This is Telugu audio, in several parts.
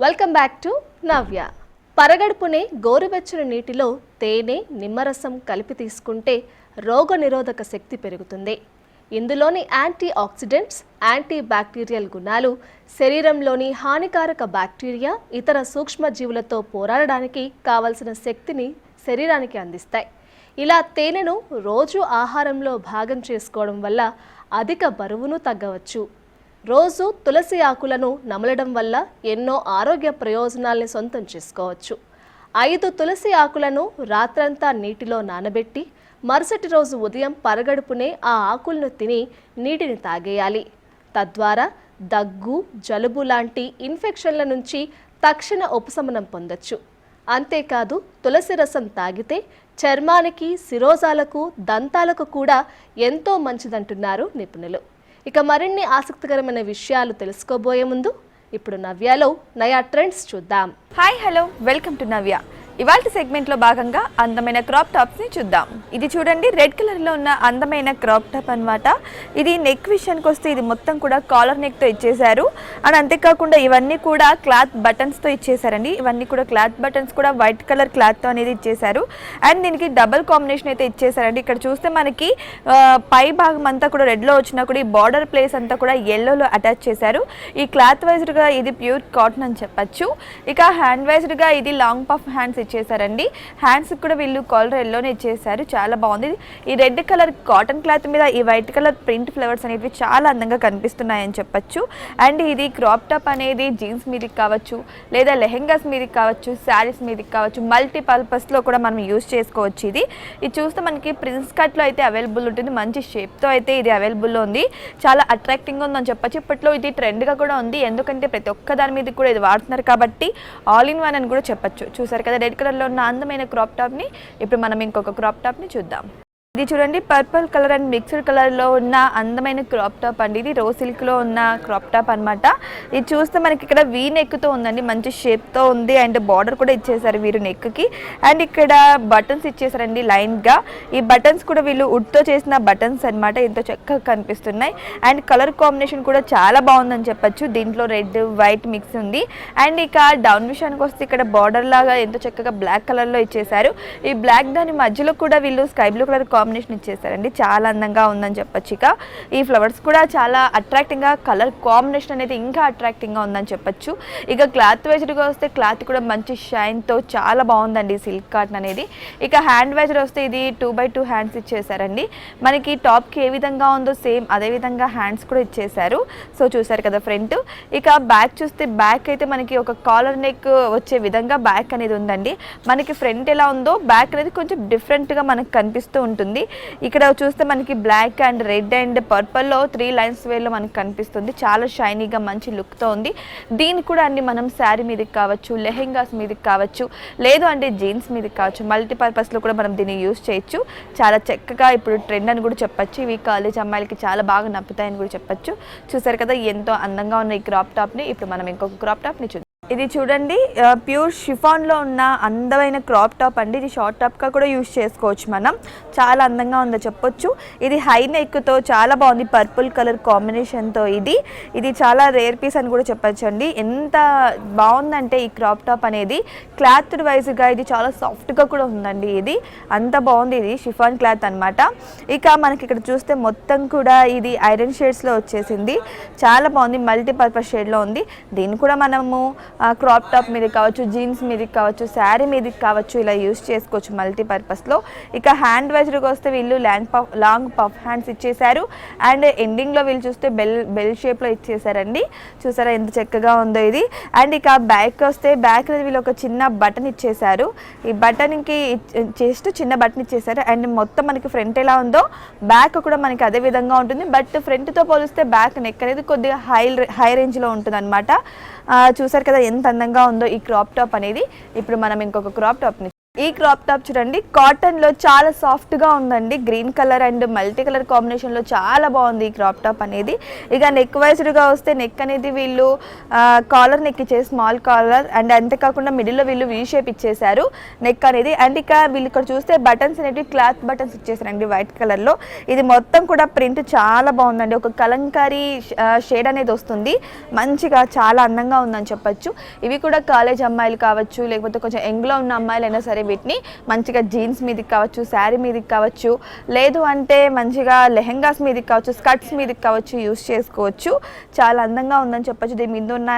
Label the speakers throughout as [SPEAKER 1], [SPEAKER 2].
[SPEAKER 1] వెల్కమ్ బ్యాక్ టు నవ్య. పరగడుపునే గోరువెచ్చని నీటిలో తేనె నిమ్మరసం కలిపి తీసుకుంటే రోగనిరోధక శక్తి పెరుగుతుంది. ఇందులోని యాంటీ ఆక్సిడెంట్స్, యాంటీ బ్యాక్టీరియల్ గుణాలు శరీరంలోని హానికారక బ్యాక్టీరియా, ఇతర సూక్ష్మజీవులతో పోరాడడానికి కావలసిన శక్తిని శరీరానికి అందిస్తాయి. ఇలా తేనెను రోజు ఆహారంలో భాగం చేసుకోవడం వల్ల అధిక బరువును తగ్గవచ్చు. రోజు తులసి ఆకులను నమలడం వల్ల ఎన్నో ఆరోగ్య ప్రయోజనాల్ని సొంతం చేసుకోవచ్చు. 5 తులసి ఆకులను రాత్రంతా నీటిలో నానబెట్టి మరుసటి రోజు ఉదయం పరగడుపునే ఆ ఆకులను తిని నీటిని తాగేయాలి. తద్వారా దగ్గు, జలుబు లాంటి ఇన్ఫెక్షన్ల నుంచి తక్షణ ఉపశమనం పొందొచ్చు. అంతేకాదు తులసి రసం తాగితే చర్మానికి, శిరోజాలకు, దంతాలకు కూడా ఎంతో మంచిదంటున్నారు నిపుణులు. ఇక మరిన్ని ఆసక్తికరమైన విషయాలు తెలుసుకోబోయే ముందు ఇప్పుడు నవ్యాలో నయా ట్రెండ్స్ చూద్దాం.
[SPEAKER 2] హాయ్ హలో, వెల్కమ్ టు నవ్య. ఇవాళ సెగ్మెంట్లో భాగంగా అందమైన క్రాప్ టాప్స్ని చూద్దాం. ఇది చూడండి, రెడ్ కలర్లో ఉన్న అందమైన క్రాప్ టాప్ అనమాట. ఇది నెక్ విషయానికి వస్తే ఇది మొత్తం కూడా కాలర్ నెక్తో ఇచ్చేసారు. అండ్ అంతేకాకుండా ఇవన్నీ కూడా క్లాత్ బటన్స్తో ఇచ్చేసారండి. ఇవన్నీ కూడా క్లాత్ బటన్స్ కూడా వైట్ కలర్ క్లాత్తో అనేది ఇచ్చేసారు. అండ్ దీనికి డబల్ కాంబినేషన్ అయితే ఇచ్చేసారండి. ఇక్కడ చూస్తే మనకి పై భాగం అంతా కూడా రెడ్లో వచ్చినా కూడా ఈ బార్డర్ ప్లేస్ అంతా కూడా ఎల్లోలో అటాచ్ చేశారు. ఈ క్లాత్ వైజ్డ్గా ఇది ప్యూర్ కాటన్ అని చెప్పచ్చు. ఇక హ్యాండ్ వైజ్డ్గా ఇది లాంగ్ పఫ్ హ్యాండ్స్ ఇచ్చేసారండి. హ్యాండ్స్ కూడా వీళ్ళు కాలర్ ఎల్లోనే ఇచ్చేసారు. చాలా బాగుంది. ఈ రెడ్ కలర్ కాటన్ క్లాత్ మీద ఈ వైట్ కలర్ ప్రింట్ ఫ్లవర్స్ అనేవి చాలా అందంగా కనిపిస్తున్నాయని చెప్పచ్చు. అండ్ ఇది క్రాప్ టాప్ అనేది జీన్స్ మీదకి కావచ్చు, లేదా లెహెంగాస్ మీదకి కావచ్చు, శారీస్ మీదకి కావచ్చు, మల్టీపర్పస్లో కూడా మనం యూజ్ చేసుకోవచ్చు. ఇది చూస్తే మనకి ప్రిన్స్ కట్లో అయితే అవైలబుల్ ఉంటుంది. మంచి షేప్తో అయితే ఇది అవైలబుల్లో ఉంది. చాలా అట్రాక్టింగ్గా ఉందని చెప్పచ్చు. ఇప్పట్లో ఇది ట్రెండ్గా కూడా ఉంది. ఎందుకంటే ప్రతి ఒక్క దాని మీద కూడా ఇది వాడుతున్నారు కాబట్టి ఆల్ ఇన్ వన్ అని కూడా చెప్పచ్చు. చూసారు కదా, రెడ్ కలర్లో ఉన్న అందమైన క్రాప్ టాప్ని. ఇప్పుడు మనం ఇంకొక క్రాప్ టాప్ని చూద్దాం. ఇది చూడండి, పర్పుల్ కలర్ అండ్ మిక్స్డ్ కలర్లో ఉన్న అందమైన క్రాప్ టాప్ అండి. ఇది రో సిల్క్లో ఉన్న క్రాప్ టాప్ అనమాట. ఇది చూస్తే మనకి ఇక్కడ వీ నెక్తో ఉందండి. మంచి షేప్తో ఉంది. అండ్ బార్డర్ కూడా ఇచ్చేసారు వీరు నెక్కి. అండ్ ఇక్కడ బటన్స్ ఇచ్చేసారండి లైన్గా. ఈ బటన్స్ కూడా వీళ్ళు వుడ్తో చేసిన బటన్స్ అనమాట. ఎంతో చక్కగా కనిపిస్తున్నాయి. అండ్ కలర్ కాంబినేషన్ కూడా చాలా బాగుందని చెప్పచ్చు. దీంట్లో రెడ్, వైట్ మిక్స్ ఉంది. అండ్ ఇక డౌన్ విషయానికి వస్తే ఇక్కడ బార్డర్ లాగా ఎంతో చక్కగా బ్లాక్ కలర్లో ఇచ్చేసారు. ఈ బ్లాక్ దాని మధ్యలో కూడా వీళ్ళు స్కై బ్లూ కలర్ కాంబినేషన్ ఇచ్చేసారండి. చాలా అందంగా ఉందని చెప్పచ్చు. ఇక ఈ ఫ్లవర్స్ కూడా చాలా అట్రాక్టింగ్గా, కలర్ కాంబినేషన్ అనేది ఇంకా అట్రాక్టింగ్గా ఉందని చెప్పచ్చు. ఇక క్లాత్ వైజ్డ్గా వస్తే క్లాత్ కూడా మంచి షైన్తో చాలా బాగుందండి సిల్క్ కాటన్ అనేది. ఇక హ్యాండ్ వైజ్డ్ వస్తే ఇది 2x2 హ్యాండ్స్ ఇచ్చేసారండి. మనకి టాప్కి ఏ విధంగా ఉందో సేమ్ అదే విధంగా హ్యాండ్స్ కూడా ఇచ్చేసారు. సో చూసారు కదా ఫ్రంట్. ఇక బ్యాక్ చూస్తే బ్యాక్ అయితే మనకి ఒక కాలర్ నెక్ వచ్చే విధంగా బ్యాక్ అనేది ఉందండి. మనకి ఫ్రంట్ ఎలా ఉందో బ్యాక్ అనేది కొంచెం డిఫరెంట్గా మనకు కనిపిస్తూ ఉంటుంది. ఇక్కడ చూస్తే మనకి బ్లాక్ అండ్ రెడ్ అండ్ పర్పుల్లో 3 లైన్స్ వేలో మనకి కనిపిస్తుంది. చాలా షైనీగా మంచి లుక్తో ఉంది. దీన్ని కూడా అన్ని మనం శారీ మీదకి కావచ్చు, లెహెంగాస్ మీదకి కావచ్చు, లేదు అంటే జీన్స్ మీదకి కావచ్చు, మల్టీపర్పస్లో కూడా మనం దీన్ని యూజ్ చేయొచ్చు. చాలా చక్కగా ఇప్పుడు ట్రెండ్ అని కూడా చెప్పచ్చు. ఇవి కాలేజ్ అమ్మాయిలకి చాలా బాగా నప్పుతాయని కూడా చెప్పచ్చు. చూసారు కదా ఎంతో అందంగా ఉన్న ఈ క్రాప్ టాప్ని. ఇప్పుడు మనం ఇంకొక క్రాప్ టాప్ని చూద్దాం. ఇది చూడండి, ప్యూర్ షిఫాన్లో ఉన్న అందమైన క్రాప్ టాప్ అండి. ఇది షార్ట్ టాప్గా కూడా యూజ్ చేసుకోవచ్చు మనం. చాలా అందంగా ఉందో చెప్పొచ్చు. ఇది హై నెక్తో చాలా బాగుంది. పర్పుల్ కలర్ కాంబినేషన్తో ఇది చాలా రేర్ పీస్ అని కూడా చెప్పొచ్చు అండి. ఎంత బాగుందంటే ఈ క్రాప్ టాప్ అనేది క్లాత్ వైజ్గా ఇది చాలా సాఫ్ట్గా కూడా ఉందండి. ఇది అంత బాగుంది. ఇది షిఫాన్ క్లాత్ అనమాట. ఇక మనకి ఇక్కడ చూస్తే మొత్తం కూడా ఇది ఐరన్ షేడ్స్లో వచ్చేసింది. చాలా బాగుంది. మల్టీపర్పస్ షేడ్లో ఉంది. దీన్ని కూడా మనము క్రాప్ టాప్ మీదకి కావచ్చు, జీన్స్ మీదకి కావచ్చు, శారీ మీదకి కావచ్చు, ఇలా యూజ్ చేసుకోవచ్చు మల్టీపర్పస్లో. ఇక హ్యాండ్ వైజ్డ్గా వస్తే వీళ్ళు లాంగ్ పఫ్ హ్యాండ్స్ ఇచ్చేసారు. అండ్ ఎండింగ్లో వీళ్ళు చూస్తే బెల్ షేప్లో ఇచ్చేసారండి. చూసారా ఎంత చక్కగా ఉందో ఇది. అండ్ ఇక బ్యాక్ వస్తే బ్యాక్ వీళ్ళు ఒక చిన్న బటన్ ఇచ్చేసారు. ఈ బటన్కి జస్ట్ చిన్న బటన్ ఇచ్చేసారు. అండ్ మొత్తం మనకి ఫ్రంట్ ఎలా ఉందో బ్యాక్ కూడా మనకి అదే విధంగా ఉంటుంది. బట్ ఫ్రంట్తో పోలిస్తే బ్యాక్ నెక్ అనేది కొద్దిగా హై రేంజ్లో ఉంటుంది అనమాట. చూసారు కదా ఎంత అందంగా ఉందో ఈ క్రాప్ టాప్ అనేది. ఇప్పుడు మనం ఇంకొక క్రాప్ టాప్ని ఈ క్రాప్ టాప్ చూడండి కాటన్లో చాలా సాఫ్ట్గా ఉందండి. Green colour and multi colour కాంబినేషన్లో చాలా బాగుంది ఈ క్రాప్ టాప్ అనేది. ఇక నెక్ వైజ్డ్గా వస్తే నెక్ అనేది వీళ్ళు కాలర్ నెక్ ఇచ్చేసి స్మాల్ కాలర్ అండ్ అంతేకాకుండా మిడిల్లో వీళ్ళు వీ షేప్ ఇచ్చేసారు నెక్ అనేది. అండ్ ఇక వీళ్ళు ఇక్కడ చూస్తే బటన్స్ అనేవి క్లాత్ బటన్స్ ఇచ్చేసారండి వైట్ కలర్లో. ఇది మొత్తం కూడా ప్రింట్ చాలా బాగుందండి. ఒక కలంకారీ షేడ్ అనేది వస్తుంది, మంచిగా చాలా అందంగా ఉందని చెప్పొచ్చు. ఇవి కూడా కాలేజ్ అమ్మాయిలు కావచ్చు, లేకపోతే కొంచెం యంగ్లో ఉన్న అమ్మాయిలు అయినా సరే వీటిని మంచిగా జీన్స్ మీదకి కావచ్చు, శారీ మీదకి కావచ్చు, లేదు అంటే మంచిగా లెహెంగాస్ మీదకి కావచ్చు, స్కర్ట్స్ మీదకి కావచ్చు యూస్ చేసుకోవచ్చు. చాలా అందంగా ఉందని చెప్పొచ్చు. దీని మీద ఉన్న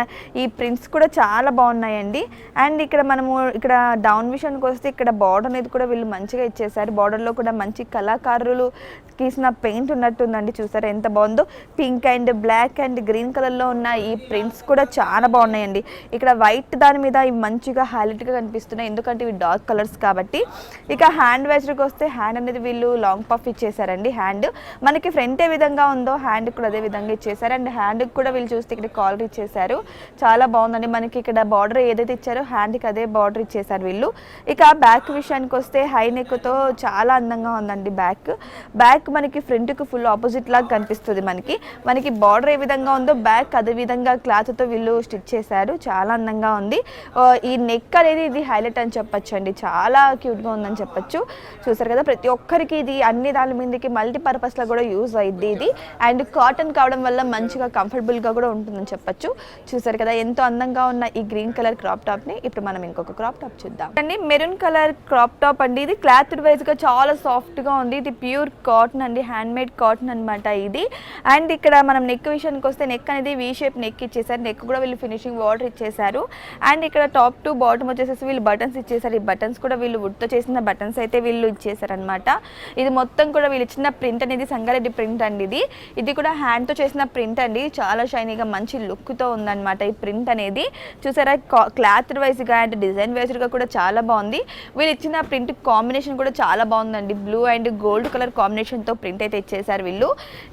[SPEAKER 2] ఈ ప్రింట్స్ కూడా చాలా బాగున్నాయండి. అండ్ ఇక్కడ మనము ఇక్కడ డౌన్ విషయానికి వస్తే ఇక్కడ బార్డర్ అనేది కూడా వీళ్ళు మంచిగా ఇచ్చేసారు. బార్డర్లో కూడా మంచి కళాకారులు గీసిన పెయింట్ ఉన్నట్టుందండి. చూసారా ఎంత బాగుందో. Pink and black and green కలర్లో ఉన్న ఈ ప్రింట్స్ కూడా చాలా బాగున్నాయండి. ఇక్కడ వైట్ దాని మీద ఇవి మంచిగా హైలైట్గా కనిపిస్తున్నాయి, ఎందుకంటే ఇవి డార్క్ కలర్స్ కాబట్టి. ఇక హ్యాండ్ వైజ్కి వస్తే హ్యాండ్ అనేది వీళ్ళు లాంగ్ పఫ్ ఇచ్చేసారండి. హ్యాండ్ మనకి ఫ్రంట్ ఏ విధంగా ఉందో హ్యాండ్ కూడా అదే విధంగా ఇచ్చేసారు. అండ్ హ్యాండ్కి కూడా వీళ్ళు చూస్తే ఇక్కడ కాలర్ ఇచ్చేసారు, చాలా బాగుందండి. మనకి ఇక్కడ బార్డర్ ఏదైతే ఇచ్చారో హ్యాండ్కి అదే బార్డర్ ఇచ్చేసారు వీళ్ళు. ఇక బ్యాక్ విషయానికి వస్తే హై నెక్తో చాలా అందంగా ఉందండి. బ్యాక్ మనకి ఫ్రంట్కి ఫుల్ ఆపోజిట్ లాగా కనిపిస్తుంది. మనకి బార్డర్ ఏ విధంగా ఉందో బ్యాక్ అదే విధంగా క్లాత్తో వీళ్ళు స్టిచ్ చేశారు, చాలా అందంగా ఉంది. ఈ నెక్ అనేది ఇది హైలైట్ అని చెప్పొచ్చు అండి, చాలా క్యూట్గా ఉందని చెప్పొచ్చు. చూసారు కదా, ప్రతి ఒక్కరికి ఇది అన్ని దాని మీదకి మల్టీపర్పస్లో కూడా యూజ్ అయ్యింది ఇది. అండ్ కాటన్ కావడం వల్ల మంచిగా కంఫర్టబుల్గా కూడా ఉంటుందని చెప్పొచ్చు. చూసారు కదా ఎంతో అందంగా ఉన్న ఈ గ్రీన్ కలర్ క్రాప్ టాప్ని. ఇప్పుడు మనం ఇంకొక క్రాప్ టాప్ చూద్దాం అండి. మెరూన్ కలర్ క్రాప్ టాప్ అండి. ఇది క్లాత్ వైజ్గా చాలా సాఫ్ట్గా ఉంది. ఇది ప్యూర్ కాటన్ అండి, హ్యాండ్ మేడ్ కాటన్ అనమాట ఇది. అండ్ ఇక్కడ మనం నెక్ విషయానికి వస్తే నెక్ అనేది వీ షేప్ నెక్ ఇచ్చేసారు. నెక్ కూడా వీళ్ళు ఫినిషింగ్ బార్డర్ ఇచ్చేసారు. అండ్ ఇక్కడ టాప్ టు బాటమ్ వచ్చేసేసి వీళ్ళు బటన్స్ ఇచ్చేసారు. ఈ బటన్స్ కూడా వీళ్ళు వుడ్తో చేసిన బటన్స్ అయితే వీళ్ళు ఇచ్చేసారు అనమాట. ఇది మొత్తం కూడా వీళ్ళు ఇచ్చిన ప్రింట్ అనేది సంగారెడ్డి ప్రింట్ అండి. ఇది కూడా హ్యాండ్తో చేసిన ప్రింట్ అండి, చాలా షైనీగా మంచి లుక్తో ఉందన్నమాట ఈ ప్రింట్ అనేది. చూసారా క్లాత్ వైజ్గా అండ్ డిజైన్ వైజ్గా కూడా చాలా బాగుంది. వీళ్ళు ఇచ్చిన ప్రింట్ కాంబినేషన్ కూడా చాలా బాగుందండి. బ్లూ అండ్ గోల్డ్ కలర్ కాంబినేషన్తో ప్రింట్ అయితే ఇచ్చేసారు వీళ్ళు.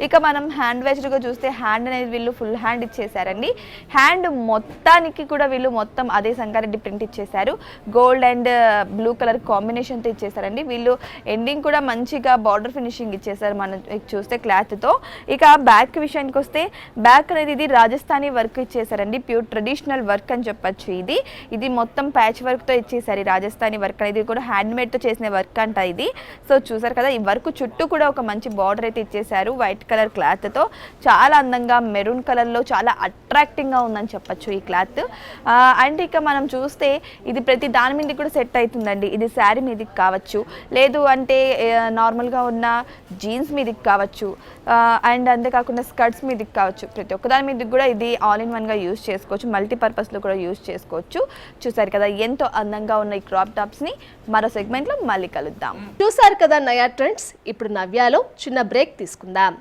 [SPEAKER 2] ఇక మనం హ్యాండ్ వైజ్గా చూస్తే హ్యాండ్ అనేది వీళ్ళు ఫుల్ హ్యాండ్ ఇచ్చేసారండి. హ్యాండ్ మొత్తానికి కూడా వీళ్ళు మొత్తం అదే సంగారెడ్డి ప్రింట్ ఇచ్చేసారు. గోల్డ్ అండ్ బ్లూ కలర్ కాంబినేషన్తో ఇచ్చేసారండి. వీళ్ళు ఎండింగ్ కూడా మంచిగా బార్డర్ ఫినిషింగ్ ఇచ్చేసారు మనం చూస్తే క్లాత్తో. ఇక బ్యాక్ విషయానికి వస్తే బ్యాక్ అనేది ఇది రాజస్థానీ వర్క్ ఇచ్చేసారండి, ప్యూర్ ట్రెడిషనల్ వర్క్ అని చెప్పొచ్చు. ఇది మొత్తం ప్యాచ్ వర్క్తో ఇచ్చేసారు. ఈ రాజస్థానీ వర్క్ అనేది కూడా హ్యాండ్ మేడ్తో చేసిన వర్క్ అంట ఇది. సో చూసారు కదా, ఈ వర్క్ చుట్టూ కూడా ఒక మంచి బార్డర్ అయితే ఇచ్చేసారు వైట్ కలర్ క్లాత్తో. చాలా అందంగా మెరూన్ కలర్లో చాలా అట్రాక్టింగ్గా ఉందని చెప్పొచ్చు ఈ క్లాత్. అండ్ ఇక మనం చూస్తే ఇది ప్రతి దాని మీద కూడా సెట్ అవుతుందండి. ఇది శారీ మీదకి కావచ్చు, లేదు అంటే నార్మల్గా ఉన్న జీన్స్ మీదకి కావచ్చు, అండ్ అంతేకాకుండా స్కర్ట్స్ మీదకి కావచ్చు. ప్రతి ఒక్క దాని మీదకి కూడా ఇది ఆల్ ఇన్ వన్గా యూజ్ చేసుకోవచ్చు, మల్టీపర్పస్లో కూడా యూజ్ చేసుకోవచ్చు. చూసారు కదా ఎంతో అందంగా ఉన్న ఈ క్రాప్ టాప్స్ని. మరో సెగ్మెంట్లో మళ్ళీ కలుద్దాం.
[SPEAKER 1] చూసారు కదా నయా ట్రెండ్స్. ఇప్పుడు నవ్యాలో చిన్న బ్రేక్ తీసుకుందాం.